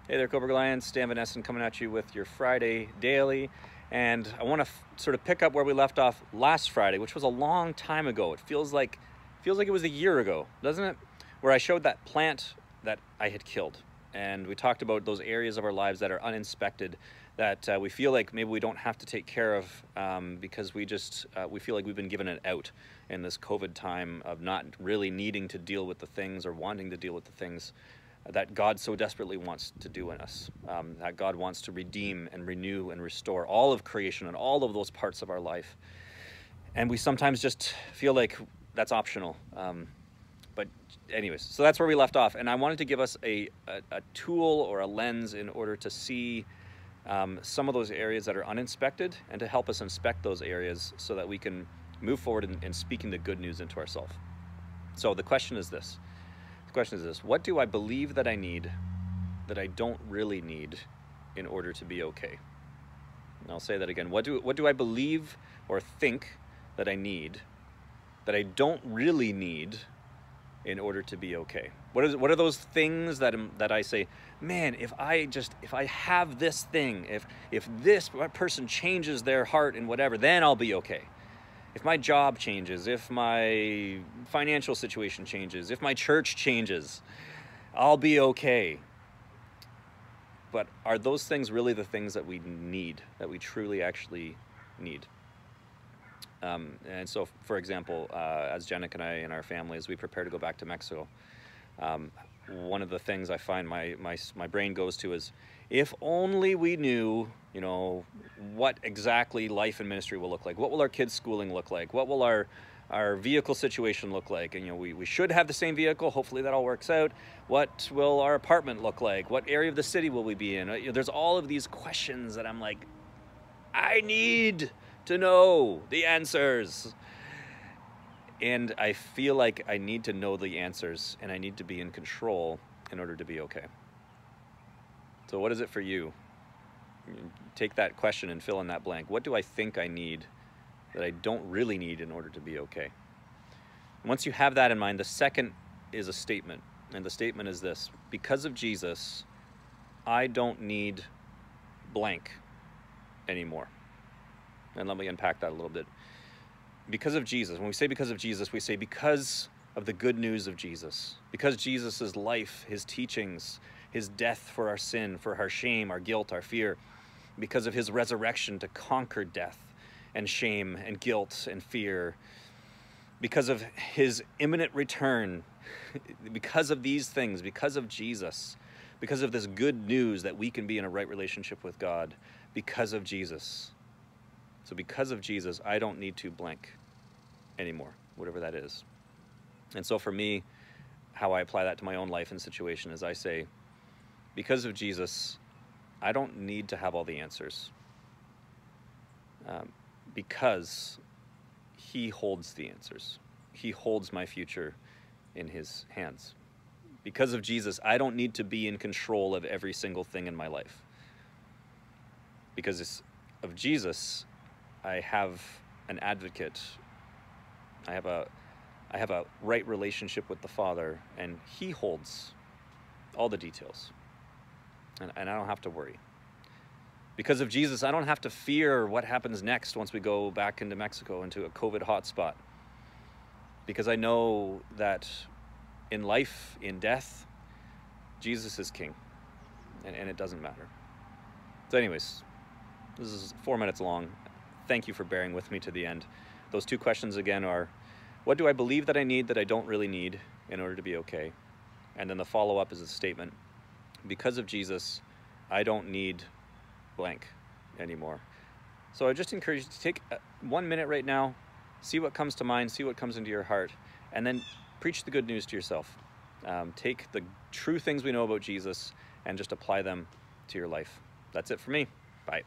Hey there, Cobourg Lions. Dan Van Essen coming at you with your Friday Daily. And I want to sort of pick up where we left off last Friday, which was a long time ago. It feels like it was a year ago, doesn't it? Where I showed that plant that I had killed. And we talked about those areas of our lives that are uninspected, that we feel like maybe we don't have to take care of because we feel like we've been given an out in this COVID time of not really needing to deal with the things or wanting to deal with the things that God so desperately wants to do in us, that God wants to redeem and renew and restore all of creation and all of those parts of our life. And we sometimes just feel like that's optional. But anyways, so that's where we left off. And I wanted to give us a tool or a lens in order to see some of those areas that are uninspected and to help us inspect those areas so that we can move forward in speaking the good news into ourselves. So the question is this. What do I believe that I need that I don't really need in order to be okay? And I'll say that again. What do I believe or think that I need that I don't really need in order to be okay? What are those things that I say, man, if I have this thing, if this person changes their heart and whatever, then I'll be okay. If my job changes, if my financial situation changes, if my church changes, I'll be okay. But are those things really the things that we need, that we truly actually need? And so, for example, as Janik and I and our family, as we prepare to go back to Mexico, one of the things I find my brain goes to is, if only we knew, what exactly life and ministry will look like. What will our kids' schooling look like? What will our vehicle situation look like? And, we should have the same vehicle. Hopefully that all works out. What will our apartment look like? What area of the city will we be in? There's all of these questions that I'm like, I need to know the answers. And I feel like I need to know the answers, and I need to be in control in order to be okay. So what is it for you? Take that question and fill in that blank. What do I think I need that I don't really need in order to be okay? Once you have that in mind, the second is a statement. And the statement is this: because of Jesus, I don't need blank anymore. And let me unpack that a little bit. Because of Jesus, when we say because of Jesus, we say because of the good news of Jesus. Because Jesus' life, his teachings, his death for our sin, for our shame, our guilt, our fear. Because of his resurrection to conquer death and shame and guilt and fear. Because of his imminent return. Because of these things, because of Jesus. Because of this good news that we can be in a right relationship with God. Because of Jesus. So because of Jesus, I don't need to blank anymore, whatever that is. And so for me, how I apply that to my own life and situation is I say, because of Jesus, I don't need to have all the answers. Because he holds the answers. He holds my future in his hands. Because of Jesus, I don't need to be in control of every single thing in my life. Because of Jesus, I have an advocate. I have a right relationship with the Father, and he holds all the details. And I don't have to worry. Because of Jesus, I don't have to fear what happens next once we go back into Mexico, into a COVID hotspot. Because I know that in life, in death, Jesus is king. And it doesn't matter. So anyways, this is 4 minutes long. Thank you for bearing with me to the end. Those two questions again are, what do I believe that I need that I don't really need in order to be okay? And then the follow-up is a statement. Because of Jesus, I don't need blank anymore. So I just encourage you to take 1 minute right now, see what comes to mind, see what comes into your heart, and then preach the good news to yourself. Take the true things we know about Jesus and just apply them to your life. That's it for me. Bye.